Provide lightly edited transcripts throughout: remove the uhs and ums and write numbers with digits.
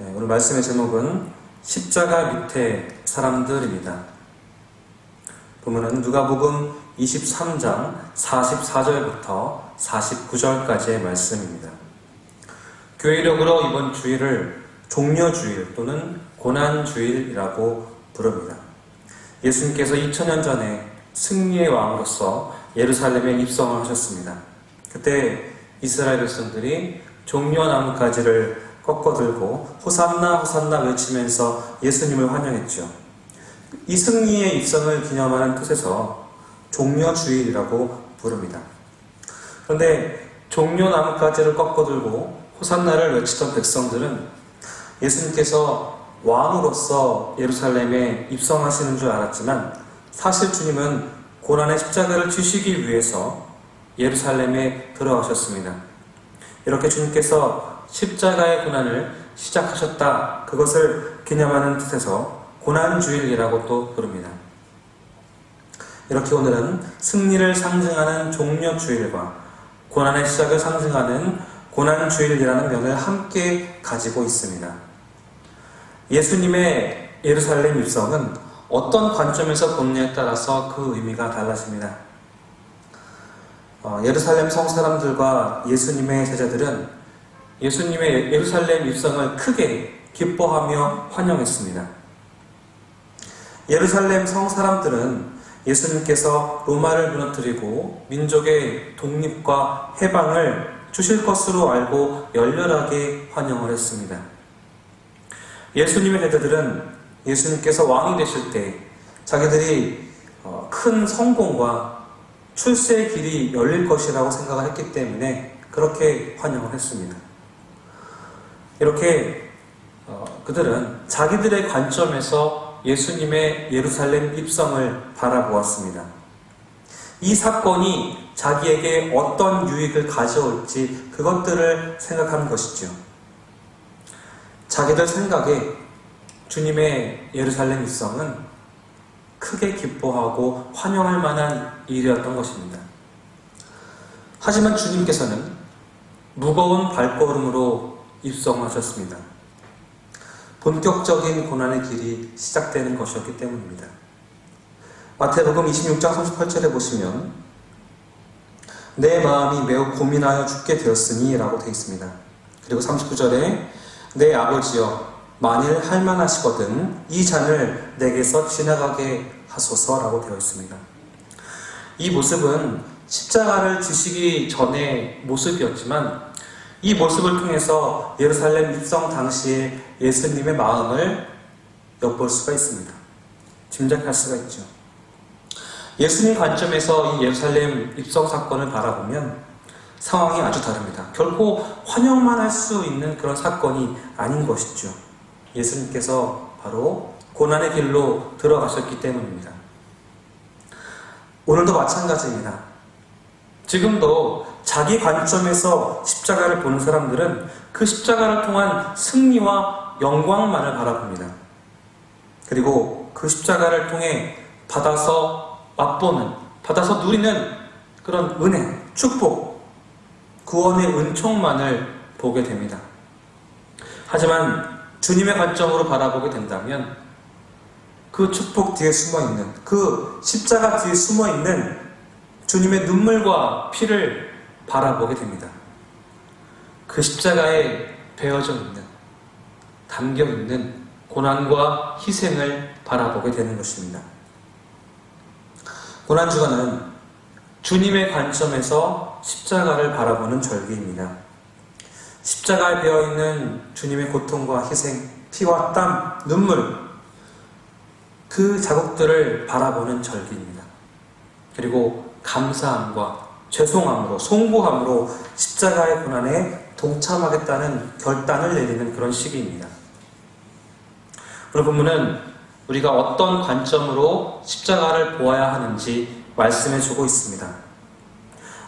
오늘 말씀의 제목은 십자가 밑에 사람들입니다. 본문은 누가복음 23장 44절부터 49절까지의 말씀입니다. 교회 이름으로 이번 주일을 종려주일 또는 고난주일이라고 부릅니다. 예수님께서 2000년 전에 승리의 왕으로서 예루살렘에 입성을 하셨습니다. 그때 이스라엘 백성들이 종려나무가지를 꺾어들고 호산나 호산나 외치면서 예수님을 환영했죠. 이 승리의 입성을 기념하는 뜻에서 종려주일이라고 부릅니다. 그런데 종려나무가지를 꺾어들고 호산나를 외치던 백성들은 예수님께서 왕으로서 예루살렘에 입성하시는 줄 알았지만 사실 주님은 고난의 십자가를 지시기 위해서 예루살렘에 들어가셨습니다. 이렇게 주님께서 십자가의 고난을 시작하셨다. 그것을 기념하는 뜻에서 고난주일이라고 또 부릅니다. 이렇게 오늘은 승리를 상징하는 종려주일과 고난의 시작을 상징하는 고난주일이라는 면을 함께 가지고 있습니다. 예수님의 예루살렘 입성은 어떤 관점에서 보느냐에 따라서 그 의미가 달라집니다. 예루살렘 성 사람들과 예수님의 제자들은 예수님의 예루살렘 입성을 크게 기뻐하며 환영했습니다. 예루살렘 성 사람들은 예수님께서 로마를 무너뜨리고 민족의 독립과 해방을 주실 것으로 알고 열렬하게 환영을 했습니다. 예수님의 제자들은 예수님께서 왕이 되실 때 자기들이 큰 성공과 출세의 길이 열릴 것이라고 생각을 했기 때문에 그렇게 환영을 했습니다. 이렇게 그들은 자기들의 관점에서 예수님의 예루살렘 입성을 바라보았습니다. 이 사건이 자기에게 어떤 유익을 가져올지 그것들을 생각하는 것이죠. 자기들 생각에 주님의 예루살렘 입성은 크게 기뻐하고 환영할 만한 일이었던 것입니다. 하지만 주님께서는 무거운 발걸음으로 입성하셨습니다. 본격적인 고난의 길이 시작되는 것이었기 때문입니다. 마태복음 26장 38절에 보시면 내 마음이 매우 고민하여 죽게 되었으니 라고 되어 있습니다. 그리고 39절에 내 아버지여 만일 할만하시거든 이 잔을 내게서 지나가게 하소서 라고 되어 있습니다. 이 모습은 십자가를 지시기 전의 모습이었지만 이 모습을 통해서 예루살렘 입성 당시에 예수님의 마음을 엿볼 수가 있습니다. 짐작할 수가 있죠. 예수님 관점에서 이 예루살렘 입성 사건을 바라보면 상황이 아주 다릅니다. 결코 환영만 할 수 있는 그런 사건이 아닌 것이죠. 예수님께서 바로 고난의 길로 들어가셨기 때문입니다. 오늘도 마찬가지입니다. 지금도 자기 관점에서 십자가를 보는 사람들은 그 십자가를 통한 승리와 영광만을 바라봅니다. 그리고 그 십자가를 통해 받아서 맛보는, 받아서 누리는 그런 은혜, 축복, 구원의 은총만을 보게 됩니다. 하지만 주님의 관점으로 바라보게 된다면 그 축복 뒤에 숨어있는, 그 십자가 뒤에 숨어있는 주님의 눈물과 피를 바라보게 됩니다. 그 십자가에 베어져 있는, 담겨 있는 고난과 희생을 바라보게 되는 것입니다. 고난주간은 주님의 관점에서 십자가를 바라보는 절기입니다. 십자가에 베어있는 주님의 고통과 희생, 피와 땀, 눈물, 그 자국들을 바라보는 절기입니다. 그리고 감사함과 죄송함으로, 송구함으로 십자가의 고난에 동참하겠다는 결단을 내리는 그런 시기입니다. 오늘 본문은 우리가 어떤 관점으로 십자가를 보아야 하는지 말씀해 주고 있습니다.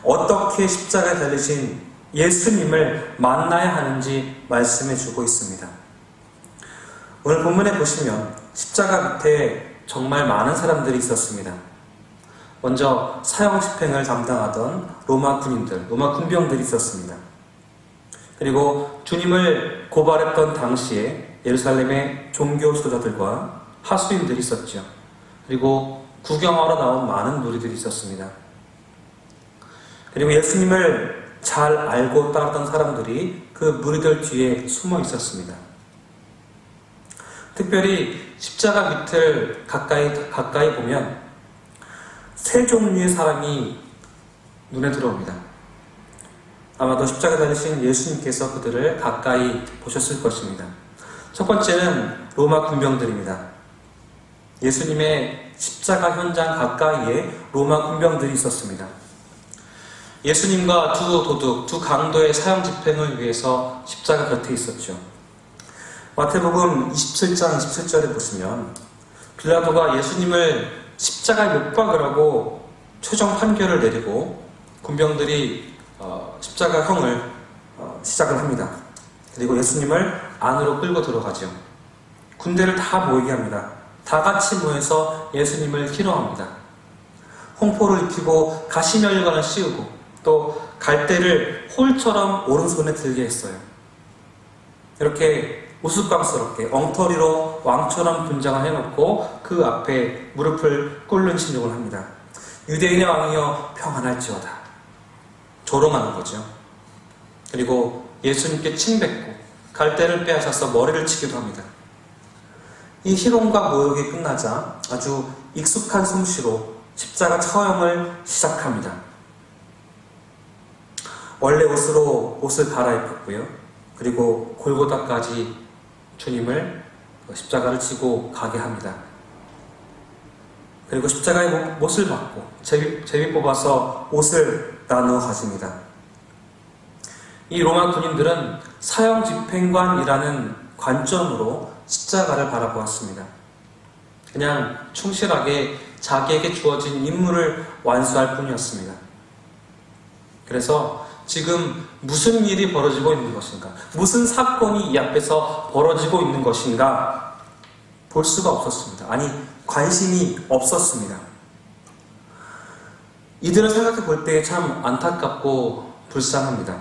어떻게 십자가에 달리신 예수님을 만나야 하는지 말씀해 주고 있습니다. 오늘 본문에 보시면 십자가 밑에 정말 많은 사람들이 있었습니다. 먼저 사형 집행을 담당하던 로마 군인들, 로마 군병들이 있었습니다. 그리고 주님을 고발했던 당시에 예루살렘에 종교 지도자들과 하수인들이 있었죠. 그리고 구경하러 나온 많은 무리들이 있었습니다. 그리고 예수님을 잘 알고 따르던 사람들이 그 무리들 뒤에 숨어 있었습니다. 특별히 십자가 밑을 가까이 보면 세 종류의 사람이 눈에 들어옵니다. 아마도 십자가 달리신 예수님께서 그들을 가까이 보셨을 것입니다. 첫 번째는 로마 군병들입니다. 예수님의 십자가 현장 가까이에 로마 군병들이 있었습니다. 예수님과 두 도둑, 두 강도의 사형 집행을 위해서 십자가 곁에 있었죠. 마태복음 27장 27절에 보시면 빌라도가 예수님을 십자가에 못 박으라고 최종 판결을 내리고 군병들이 십자가형을 시작을 합니다. 그리고 예수님을 안으로 끌고 들어가죠. 군대를 다 모이게 합니다. 다 같이 모여서 예수님을 희롱합니다. 홍포를 입히고 가시면류관을 씌우고 또 갈대를 홀처럼 오른손에 들게 했어요. 이렇게 우스꽝스럽게 엉터리로 왕처럼 분장을 해놓고 그 앞에 무릎을 꿇는 신용을 합니다. 유대인의 왕이여 평안할지어다. 조롱하는 거죠. 그리고 예수님께 침뱉고 갈대를 빼앗아서 머리를 치기도 합니다. 이 희롱과 모욕이 끝나자 아주 익숙한 솜씨로 십자가 처형을 시작합니다. 원래 옷으로 옷을 갈아입혔고요. 그리고 골고다까지 주님을 십자가를 지고 가게 합니다. 그리고 십자가의 못을 받고 제비 뽑아서 옷을 나누어 가집니다. 이 로마 군인들은 사형 집행관이라는 관점으로 십자가를 바라보았습니다. 그냥 충실하게 자기에게 주어진 임무를 완수할 뿐이었습니다. 그래서 지금 무슨 일이 벌어지고 있는 것인가? 무슨 사건이 이 앞에서 벌어지고 있는 것인가? 볼 수가 없었습니다. 아니, 관심이 없었습니다. 이들을 생각해 볼 때 참 안타깝고 불쌍합니다.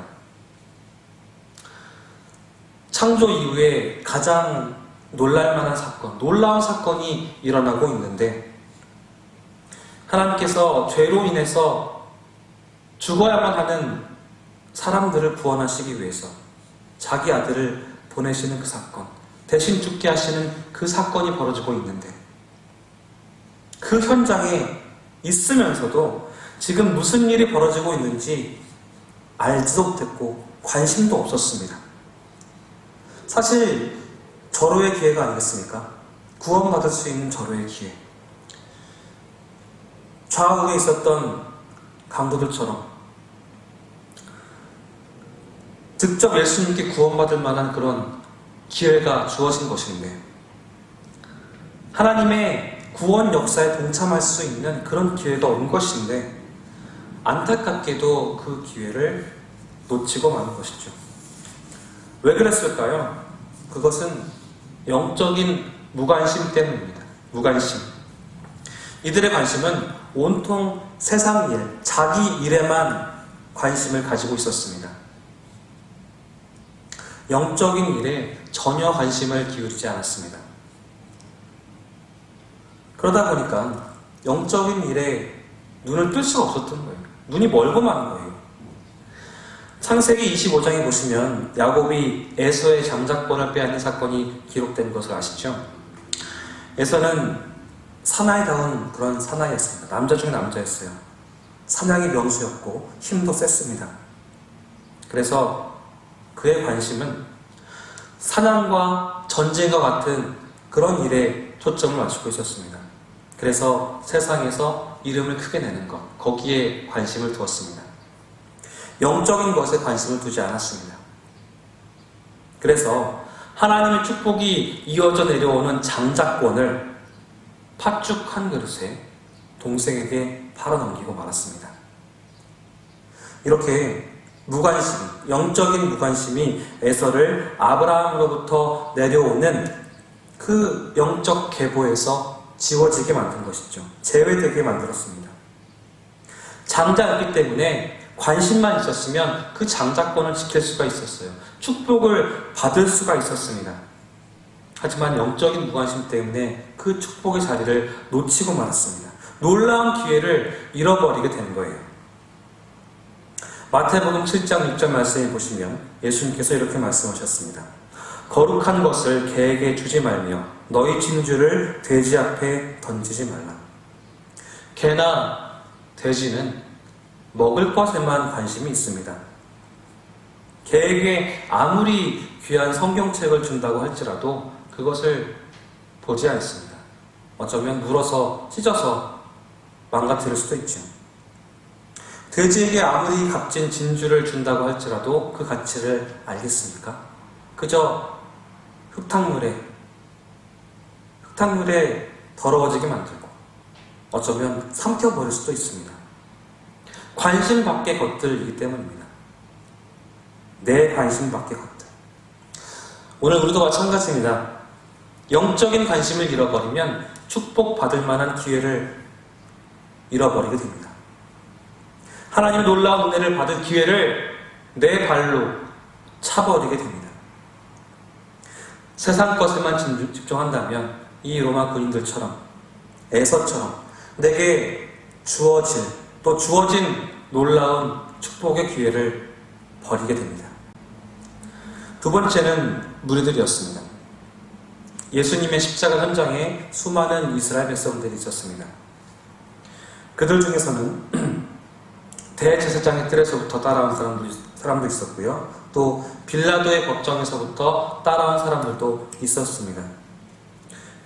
창조 이후에 가장 놀랄만한 사건, 놀라운 사건이 일어나고 있는데 하나님께서 죄로 인해서 죽어야만 하는 사람들을 구원하시기 위해서 자기 아들을 보내시는 그 사건, 대신 죽게 하시는 그 사건이 벌어지고 있는데 그 현장에 있으면서도 지금 무슨 일이 벌어지고 있는지 알지도 못했고 관심도 없었습니다. 사실 절호의 기회가 아니겠습니까? 구원받을 수 있는 절호의 기회. 좌우에 있었던 강도들처럼 직접 예수님께 구원받을 만한 그런 기회가 주어진 것인데 하나님의 구원 역사에 동참할 수 있는 그런 기회가 온 것인데 안타깝게도 그 기회를 놓치고 마는 것이죠. 왜 그랬을까요? 그것은 영적인 무관심 때문입니다. 무관심. 이들의 관심은 온통 세상 일, 자기 일에만 관심을 가지고 있었습니다. 영적인 일에 전혀 관심을 기울이지 않았습니다. 그러다 보니까 영적인 일에 눈을 뜰 수가 없었던 거예요. 눈이 멀고 마는 거예요. 창세기 25장에 보시면 야곱이 에서의 장자권을 빼앗는 사건이 기록된 것을 아시죠? 에서는 사나이다운 그런 사나이였습니다. 남자 중에 남자였어요. 사냥의 명수였고 힘도 셌습니다. 그래서 그의 관심은 사냥과 전쟁과 같은 그런 일에 초점을 맞추고 있었습니다. 그래서 세상에서 이름을 크게 내는 것, 거기에 관심을 두었습니다. 영적인 것에 관심을 두지 않았습니다. 그래서 하나님의 축복이 이어져 내려오는 장자권을 팥죽 한 그릇에 동생에게 팔아넘기고 말았습니다. 이렇게 무관심, 영적인 무관심이 에서를 아브라함으로부터 내려오는 그 영적 계보에서 지워지게 만든 것이죠. 제외되게 만들었습니다. 장자였기 때문에 관심만 있었으면 그 장자권을 지킬 수가 있었어요. 축복을 받을 수가 있었습니다. 하지만 영적인 무관심 때문에 그 축복의 자리를 놓치고 말았습니다. 놀라운 기회를 잃어버리게 된 거예요. 마태복음 7장 6절 말씀에 보시면 예수님께서 이렇게 말씀하셨습니다. 거룩한 것을 개에게 주지 말며 너희 진주를 돼지 앞에 던지지 말라. 개나 돼지는 먹을 것에만 관심이 있습니다. 개에게 아무리 귀한 성경책을 준다고 할지라도 그것을 보지 않습니다. 어쩌면 물어서 찢어서 망가뜨릴 수도 있죠. 돼지에게 아무리 값진 진주를 준다고 할지라도 그 가치를 알겠습니까? 그저 흙탕물에 더러워지게 만들고 어쩌면 삼켜버릴 수도 있습니다. 관심 밖의 것들이기 때문입니다. 내 관심 밖의 것들. 오늘 우리도 마찬가지입니다. 영적인 관심을 잃어버리면 축복받을 만한 기회를 잃어버리게 됩니다. 하나님의 놀라운 은혜를 받을 기회를 내 발로 차버리게 됩니다. 세상 것에만 집중한다면 이 로마 군인들처럼 에서처럼 내게 주어진 놀라운 축복의 기회를 버리게 됩니다. 두 번째는 무리들이었습니다. 예수님의 십자가 현장에 수많은 이스라엘 백성들이 있었습니다. 그들 중에서는 대제사장의 뜰에서부터 따라온 사람도 있었고요. 또 빌라도의 법정에서부터 따라온 사람들도 있었습니다.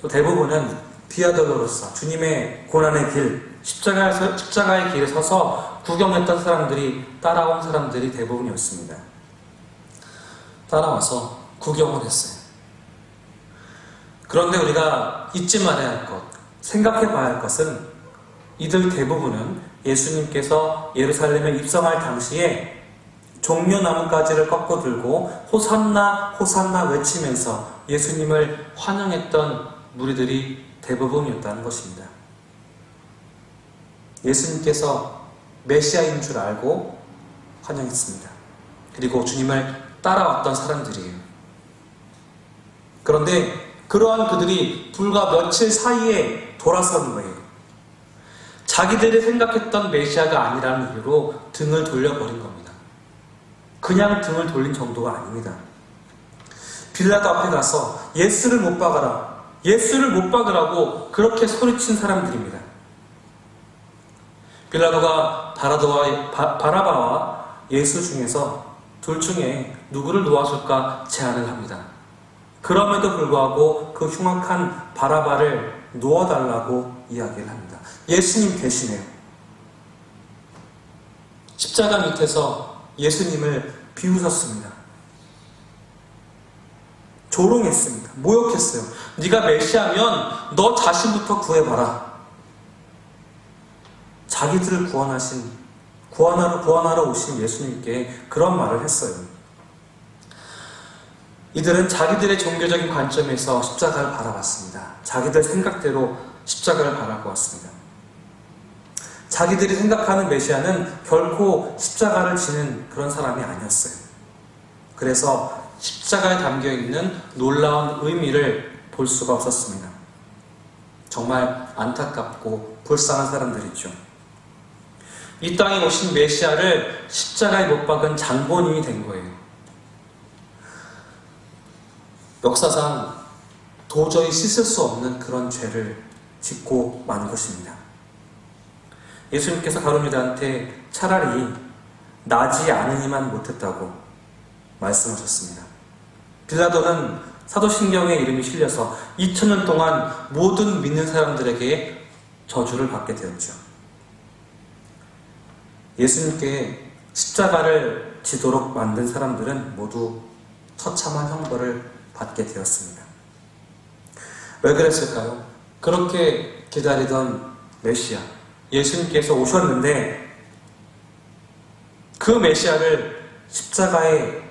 또 대부분은 비아돌로로사, 주님의 고난의 길, 십자가의 길에 서서 구경했던 사람들이 따라온 사람들이 대부분이었습니다. 따라와서 구경을 했어요. 그런데 우리가 잊지 말아야 할 것, 생각해 봐야 할 것은 이들 대부분은 예수님께서 예루살렘에 입성할 당시에 종려나무가지를 꺾어 들고 호산나 호산나 외치면서 예수님을 환영했던 무리들이 대부분이었다는 것입니다. 예수님께서 메시아인 줄 알고 환영했습니다. 그리고 주님을 따라왔던 사람들이에요. 그런데 그러한 그들이 불과 며칠 사이에 돌아선 거예요. 자기들이 생각했던 메시아가 아니라는 이유로 등을 돌려버린 겁니다. 그냥 등을 돌린 정도가 아닙니다. 빌라도 앞에 가서 예수를 못 박아라, 예수를 못 박으라고 그렇게 소리친 사람들입니다. 빌라도가 바라바와 예수 중에서 둘 중에 누구를 놓아줄까 제안을 합니다. 그럼에도 불구하고 그 흉악한 바라바를 놓아달라고 이야기를 합니다. 예수님 대신에요. 십자가 밑에서 예수님을 비웃었습니다. 조롱했습니다. 모욕했어요. 네가 메시아면 너 자신부터 구해봐라. 자기들을 구원하러 오신 예수님께 그런 말을 했어요. 이들은 자기들의 종교적인 관점에서 십자가를 바라봤습니다. 자기들 생각대로 십자가를 바라보았습니다. 자기들이 생각하는 메시아는 결코 십자가를 지는 그런 사람이 아니었어요. 그래서 십자가에 담겨있는 놀라운 의미를 볼 수가 없었습니다. 정말 안타깝고 불쌍한 사람들이죠. 이 땅에 오신 메시아를 십자가에 못 박은 장본인이 된 거예요. 역사상 도저히 씻을 수 없는 그런 죄를 짓고 만 것입니다. 예수님께서 가룟유다한테 차라리 나지 않으니만 못했다고 말씀하셨습니다. 빌라도는 사도신경에 이름이 실려서 2000년 동안 모든 믿는 사람들에게 저주를 받게 되었죠. 예수님께 십자가를 지도록 만든 사람들은 모두 처참한 형벌을 받게 되었습니다. 왜 그랬을까요? 그렇게 기다리던 메시아, 예수님께서 오셨는데 그 메시아를 십자가에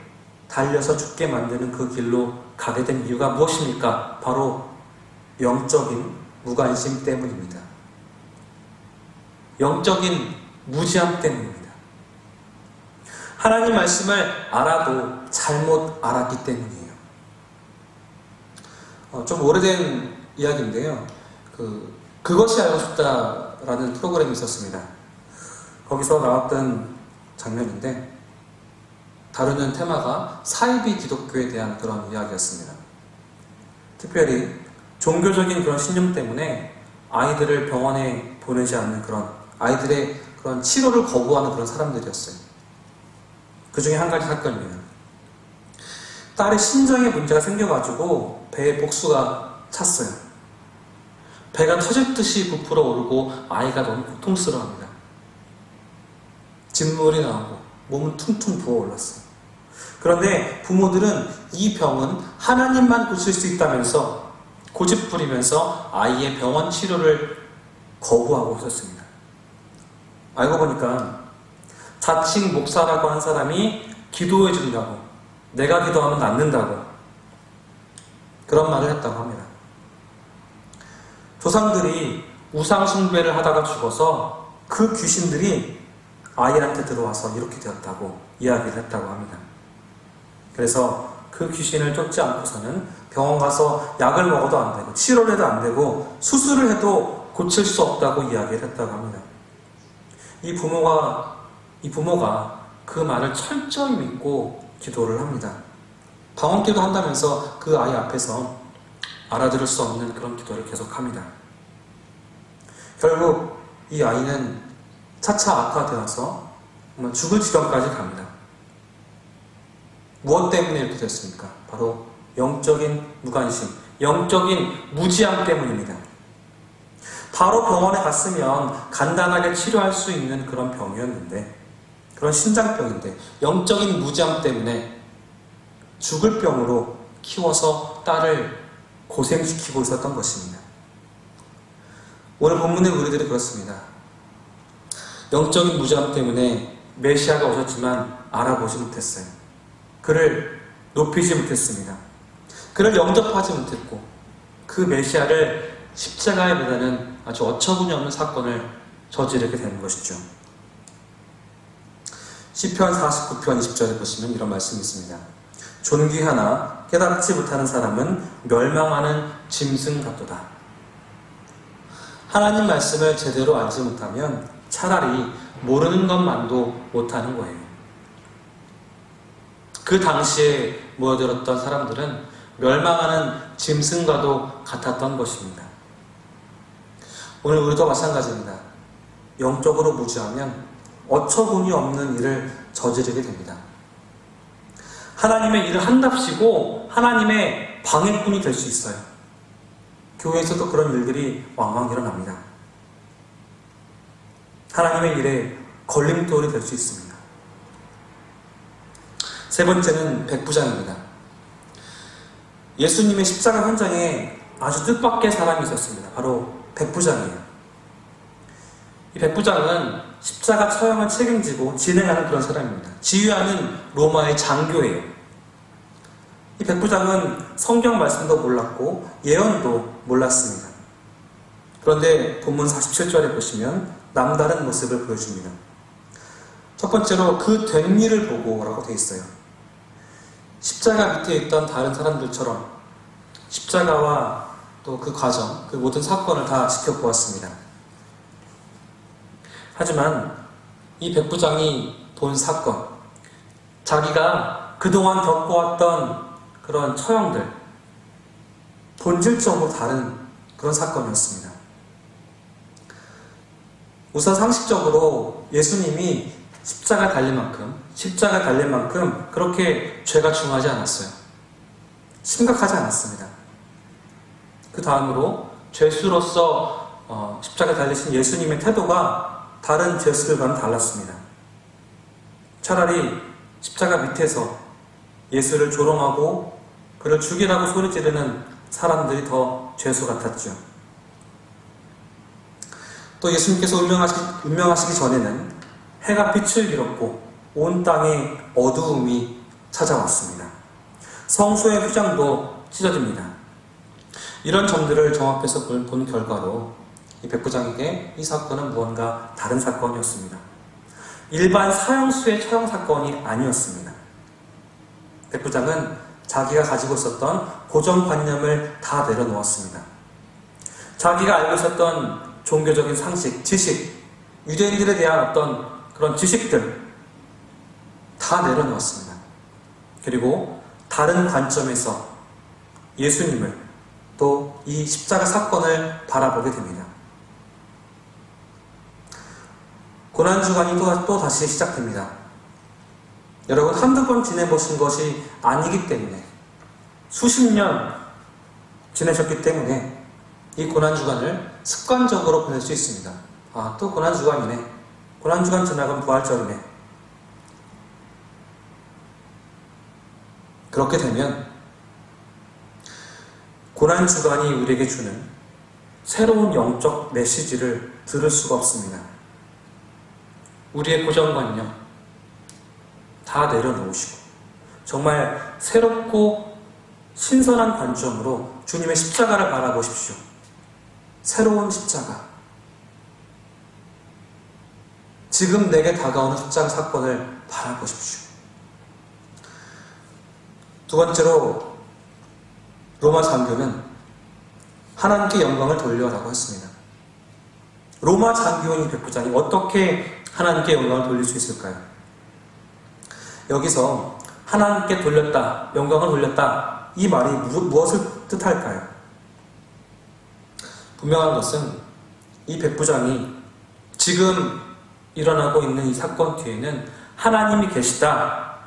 달려서 죽게 만드는 그 길로 가게 된 이유가 무엇입니까? 바로 영적인 무관심 때문입니다. 영적인 무지함 때문입니다. 하나님 말씀을 알아도 잘못 알았기 때문이에요. 좀 오래된 이야기인데요. 그것이 알고 싶다라는 프로그램이 있었습니다. 거기서 나왔던 장면인데 다루는 테마가 사이비 기독교에 대한 그런 이야기였습니다. 특별히 종교적인 그런 신념 때문에 아이들을 병원에 보내지 않는 그런 아이들의 그런 치료를 거부하는 그런 사람들이었어요. 그 중에 한 가지 사건입니다. 딸의 심장에 문제가 생겨가지고 배에 복수가 찼어요. 배가 터질 듯이 부풀어 오르고 아이가 너무 고통스러워합니다. 진물이 나오고 몸은 퉁퉁 부어올랐어요. 그런데 부모들은 이 병은 하나님만 고칠 수 있다면서 고집부리면서 아이의 병원 치료를 거부하고 있었습니다. 알고 보니까 자칭 목사라고 한 사람이 기도해 준다고, 내가 기도하면 낫는다고 그런 말을 했다고 합니다. 조상들이 우상 숭배를 하다가 죽어서 그 귀신들이 아이한테 들어와서 이렇게 되었다고 이야기를 했다고 합니다. 그래서 그 귀신을 쫓지 않고서는 병원 가서 약을 먹어도 안 되고 치료를 해도 안 되고 수술을 해도 고칠 수 없다고 이야기를 했다고 합니다. 이 부모가 그 말을 철저히 믿고 기도를 합니다. 방언기도 한다면서 그 아이 앞에서 알아들을 수 없는 그런 기도를 계속합니다. 결국 이 아이는 차차 악화되어서 정말 죽을 지경까지 갑니다. 무엇 때문에 이렇게 됐습니까? 바로 영적인 무관심, 영적인 무지함 때문입니다. 바로 병원에 갔으면 간단하게 치료할 수 있는 그런 병이었는데, 그런 신장병인데 영적인 무지함 때문에 죽을 병으로 키워서 딸을 고생시키고 있었던 것입니다. 오늘 본문의 우리들이 그렇습니다. 영적인 무지함 때문에 메시아가 오셨지만 알아보지 못했어요. 그를 높이지 못했습니다. 그를 영접하지 못했고 그 메시아를 십자가에 매다는 아주 어처구니 없는 사건을 저지르게 되는 것이죠. 시편 49편 20절에 보시면 이런 말씀이 있습니다. 존귀하나 깨닫지 못하는 사람은 멸망하는 짐승 같도다. 하나님 말씀을 제대로 알지 못하면 차라리 모르는 것만도 못하는 거예요. 그 당시에 모여들었던 사람들은 멸망하는 짐승과도 같았던 것입니다. 오늘 우리도 마찬가지입니다. 영적으로 무지하면 어처구니 없는 일을 저지르게 됩니다. 하나님의 일을 한답시고 하나님의 방해꾼이 될 수 있어요. 교회에서도 그런 일들이 왕왕 일어납니다. 하나님의 일에 걸림돌이 될 수 있습니다. 세 번째는 백부장입니다. 예수님의 십자가 현장에 아주 뜻밖의 사람이 있었습니다. 바로 백부장이에요. 이 백부장은 십자가 처형을 책임지고 진행하는 그런 사람입니다. 지휘하는 로마의 장교예요. 이 백부장은 성경 말씀도 몰랐고 예언도 몰랐습니다. 그런데 본문 47절에 보시면 남다른 모습을 보여줍니다. 첫 번째로 그 된 일을 보고 라고 되어 있어요. 십자가 밑에 있던 다른 사람들처럼 십자가와 또 그 과정, 그 모든 사건을 다 지켜보았습니다. 하지만 이 백부장이 본 사건, 자기가 그동안 겪어왔던 그런 처형들, 본질적으로 다른 그런 사건이었습니다. 우선 상식적으로 예수님이 십자가 달릴 만큼 그렇게 죄가 중하지 않았어요. 심각하지 않았습니다. 그 다음으로 죄수로서 십자가 달리신 예수님의 태도가 다른 죄수들과는 달랐습니다. 차라리 십자가 밑에서 예수를 조롱하고 그를 죽이라고 소리 지르는 사람들이 더 죄수 같았죠. 또 예수님께서 운명하시기 전에는 해가 빛을 잃었고 온 땅에 어두움이 찾아왔습니다. 성소의 휘장도 찢어집니다. 이런 점들을 종합해서 본 결과로 이 백부장에게 이 사건은 무언가 다른 사건이었습니다. 일반 사형수의 처형 사건이 아니었습니다. 백부장은 자기가 가지고 있었던 고정관념을 다 내려놓았습니다. 자기가 알고 있었던 종교적인 상식, 지식, 유대인들에 대한 어떤 그런 지식들 다 내려놓았습니다. 그리고 다른 관점에서 예수님을 또 이 십자가 사건을 바라보게 됩니다. 고난주간이 또 다시 시작됩니다. 여러분, 한두 번 지내보신 것이 아니기 때문에, 수십 년 지내셨기 때문에 이 고난주간을 습관적으로 보낼 수 있습니다. 아, 또 고난주간이네. 고난주간 지나가면 부활절이네. 그렇게 되면 고난주간이 우리에게 주는 새로운 영적 메시지를 들을 수가 없습니다. 우리의 고정관념 다 내려놓으시고 정말 새롭고 신선한 관점으로 주님의 십자가를 바라보십시오. 새로운 십자가. 지금 내게 다가오는 십자가 사건을 바라보십시오. 두 번째로 로마 장교는 하나님께 영광을 돌려라고 했습니다. 로마 장교인 백부장이 어떻게 하나님께 영광을 돌릴 수 있을까요? 여기서 하나님께 돌렸다, 영광을 돌렸다, 이 말이 무엇을 뜻할까요? 분명한 것은 이 백부장이 지금 일어나고 있는 이 사건 뒤에는 하나님이 계시다.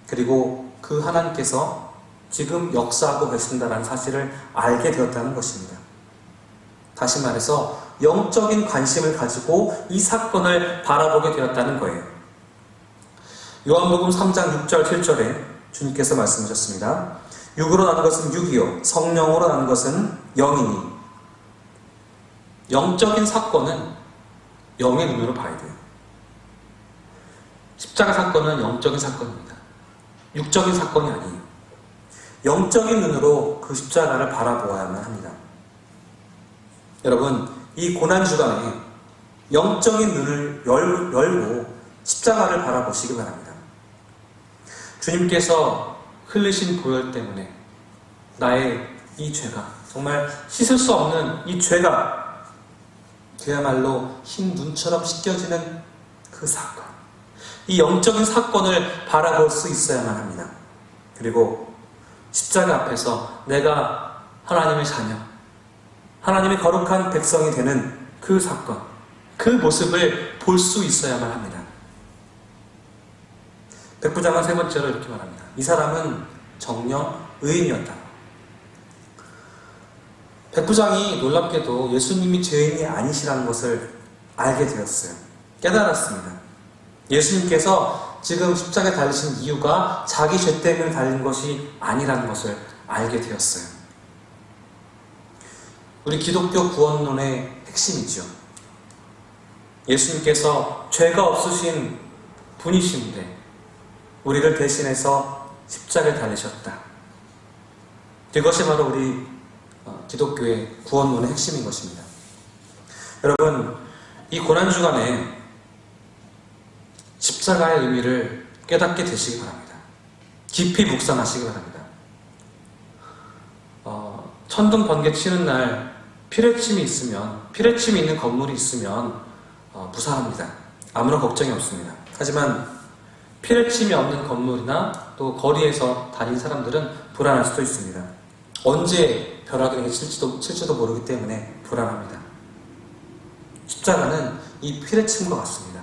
그리고 그 하나님께서 지금 역사하고 계신다는 사실을 알게 되었다는 것입니다. 다시 말해서 영적인 관심을 가지고 이 사건을 바라보게 되었다는 거예요. 요한복음 3장 6절 7절에 주님께서 말씀하셨습니다. 육으로 난 것은 육이요 성령으로 난 것은 영이니. 영적인 사건은 영의 눈으로 봐야 돼요. 십자가 사건은 영적인 사건입니다. 육적인 사건이 아니에요. 영적인 눈으로 그 십자가를 바라보아야만 합니다. 여러분, 이 고난주간에 영적인 눈을 열고 십자가를 바라보시기 바랍니다. 주님께서 흘리신 보혈 때문에 나의 이 죄가, 정말 씻을 수 없는 이 죄가 그야말로 흰 눈처럼 씻겨지는 그 사건, 이 영적인 사건을 바라볼 수 있어야만 합니다. 그리고 십자가 앞에서 내가 하나님의 자녀, 하나님의 거룩한 백성이 되는 그 사건, 그 모습을 볼 수 있어야만 합니다. 백부장은 세 번째로 이렇게 말합니다. 이 사람은 정령 의인이었다. 백부장이 놀랍게도 예수님이 죄인이 아니시라는 것을 알게 되었어요. 깨달았습니다. 예수님께서 지금 십자가에 달리신 이유가 자기 죄 때문에 달린 것이 아니라는 것을 알게 되었어요. 우리 기독교 구원론의 핵심이죠. 예수님께서 죄가 없으신 분이신데 우리를 대신해서 십자가에 달리셨다. 이것이 바로 우리 기독교의 구원론의 핵심인 것입니다. 여러분, 이 고난주간에 십자가의 의미를 깨닫게 되시기 바랍니다. 깊이 묵상하시기 바랍니다. 천둥 번개 치는 날 피뢰침이 있는 건물이 있으면 무사합니다. 아무런 걱정이 없습니다. 하지만 피뢰침이 없는 건물이나 또 거리에서 다닌 사람들은 불안할 수도 있습니다. 언제 벼락이 칠지도 모르기 때문에 불안합니다. 십자가는 이 피뢰침과 같습니다.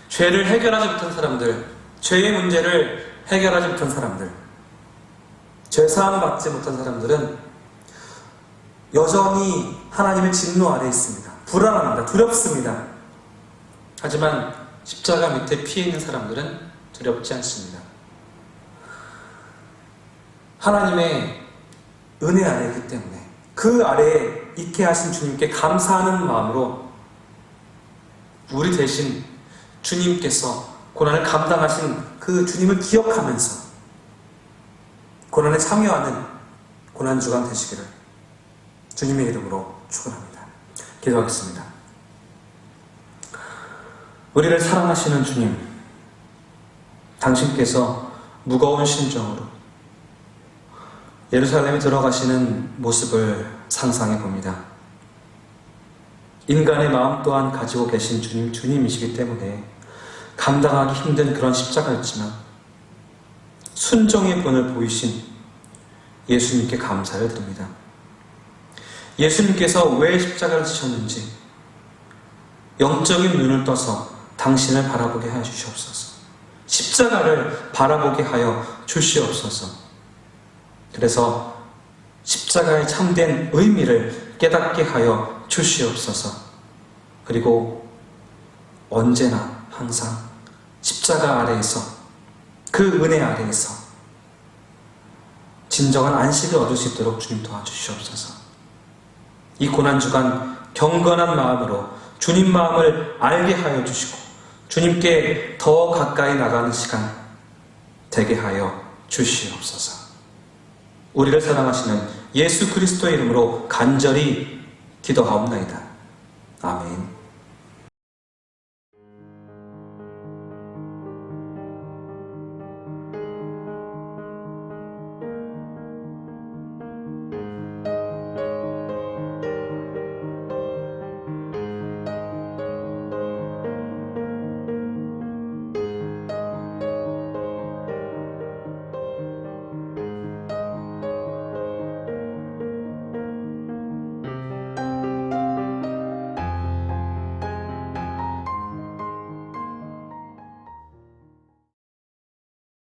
죄를 해결하지 못한 사람들, 죄의 문제를 해결하지 못한 사람들, 죄사함 받지 못한 사람들은 여전히 하나님의 진노 아래에 있습니다. 불안합니다. 두렵습니다. 하지만 십자가 밑에 피해 있는 사람들은 두렵지 않습니다. 하나님의 은혜 아래에 있기 때문에 그 아래에 있게 하신 주님께 감사하는 마음으로 우리 대신 주님께서 고난을 감당하신 그 주님을 기억하면서 고난에 참여하는 고난주간 되시기를 주님의 이름으로 축원합니다. 기도하겠습니다. 우리를 사랑하시는 주님, 당신께서 무거운 심정으로 예루살렘에 들어가시는 모습을 상상해 봅니다. 인간의 마음 또한 가지고 계신 주님이시기 때문에 감당하기 힘든 그런 십자가였지만 순종의 본을 보이신 예수님께 감사를 드립니다. 예수님께서 왜 십자가를 지셨는지 영적인 눈을 떠서 당신을 바라보게 하여 주시옵소서. 십자가를 바라보게 하여 주시옵소서. 그래서 십자가의 참된 의미를 깨닫게 하여 주시옵소서. 그리고 언제나 항상 십자가 아래에서, 그 은혜 아래에서 진정한 안식을 얻을 수 있도록 주님 도와주시옵소서. 이 고난주간 경건한 마음으로 주님 마음을 알게 하여 주시고 주님께 더 가까이 나가는 시간 되게 하여 주시옵소서. 우리를 사랑하시는 예수 그리스도의 이름으로 간절히 기도하옵나이다. 아멘.